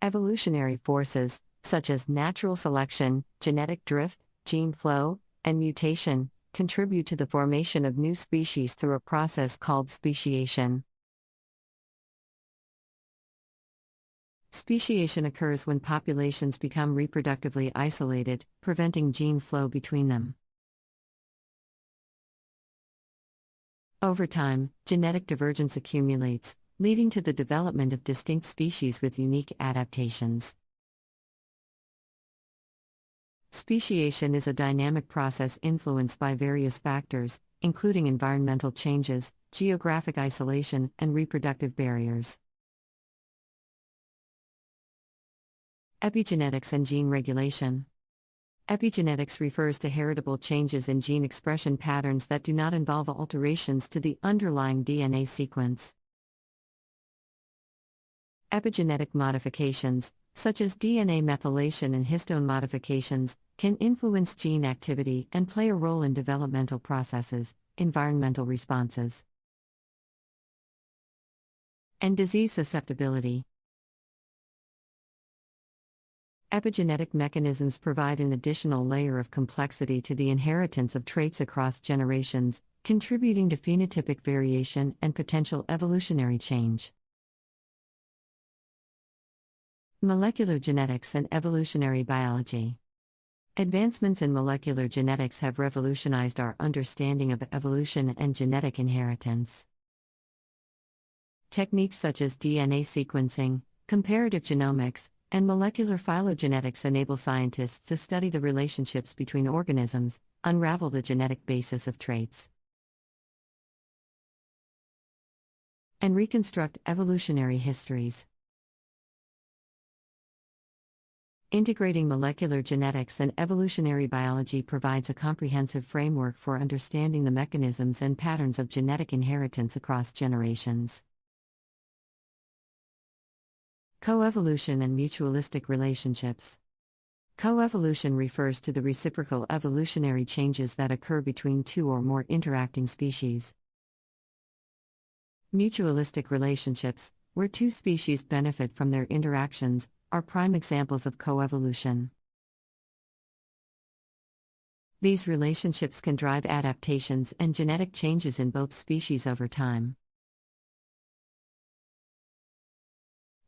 Evolutionary forces, such as natural selection, genetic drift, gene flow, and mutation, contribute to the formation of new species through a process called speciation. Speciation occurs when populations become reproductively isolated, preventing gene flow between them. Over time, genetic divergence accumulates, leading to the development of distinct species with unique adaptations. Speciation is a dynamic process influenced by various factors, including environmental changes, geographic isolation, and reproductive barriers. Epigenetics and gene regulation. Epigenetics refers to heritable changes in gene expression patterns that do not involve alterations to the underlying DNA sequence. Epigenetic modifications, such as DNA methylation and histone modifications, can influence gene activity and play a role in developmental processes, environmental responses, and disease susceptibility. Epigenetic mechanisms provide an additional layer of complexity to the inheritance of traits across generations, contributing to phenotypic variation and potential evolutionary change. Molecular genetics and evolutionary biology. Advancements in molecular genetics have revolutionized our understanding of evolution and genetic inheritance. Techniques such as DNA sequencing, comparative genomics, and molecular phylogenetics enable scientists to study the relationships between organisms, unravel the genetic basis of traits, and reconstruct evolutionary histories. Integrating molecular genetics and evolutionary biology provides a comprehensive framework for understanding the mechanisms and patterns of genetic inheritance across generations. Coevolution and mutualistic relationships. Coevolution refers to the reciprocal evolutionary changes that occur between two or more interacting species. Mutualistic relationships, where two species benefit from their interactions, are prime examples of coevolution. These relationships can drive adaptations and genetic changes in both species over time.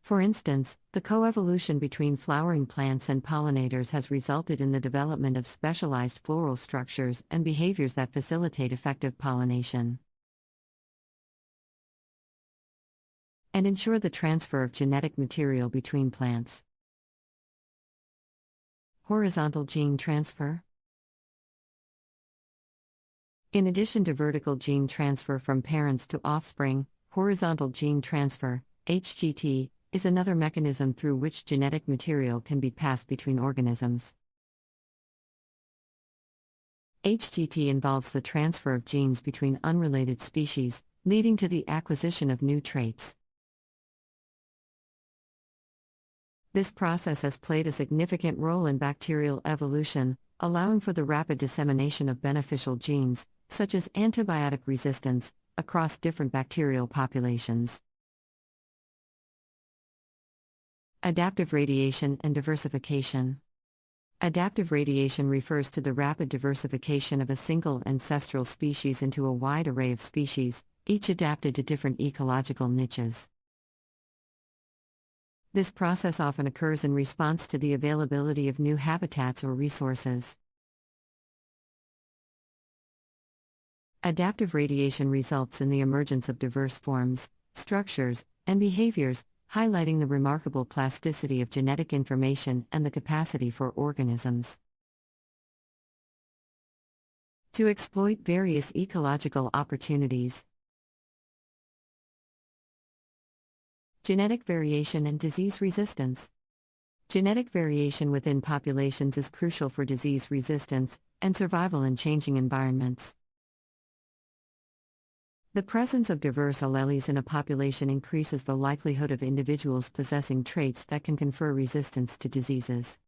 For instance, the coevolution between flowering plants and pollinators has resulted in the development of specialized floral structures and behaviors that facilitate effective pollination and ensure the transfer of genetic material between plants. Horizontal gene transfer. In addition to vertical gene transfer from parents to offspring, horizontal gene transfer, HGT, is another mechanism through which genetic material can be passed between organisms. HGT involves the transfer of genes between unrelated species, leading to the acquisition of new traits. This process has played a significant role in bacterial evolution, allowing for the rapid dissemination of beneficial genes, such as antibiotic resistance, across different bacterial populations. Adaptive radiation and diversification. Adaptive radiation refers to the rapid diversification of a single ancestral species into a wide array of species, each adapted to different ecological niches. This process often occurs in response to the availability of new habitats or resources. Adaptive radiation results in the emergence of diverse forms, structures, and behaviors, highlighting the remarkable plasticity of genetic information and the capacity for organisms to exploit various ecological opportunities. Genetic variation and disease resistance. Genetic variation within populations is crucial for disease resistance and survival in changing environments. The presence of diverse alleles in a population increases the likelihood of individuals possessing traits that can confer resistance to diseases.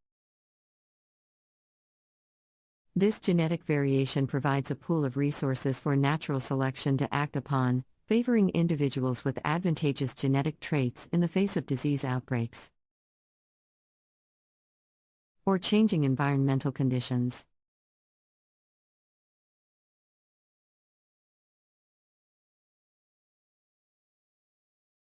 This genetic variation provides a pool of resources for natural selection to act upon, favoring individuals with advantageous genetic traits in the face of disease outbreaks. or changing environmental conditions.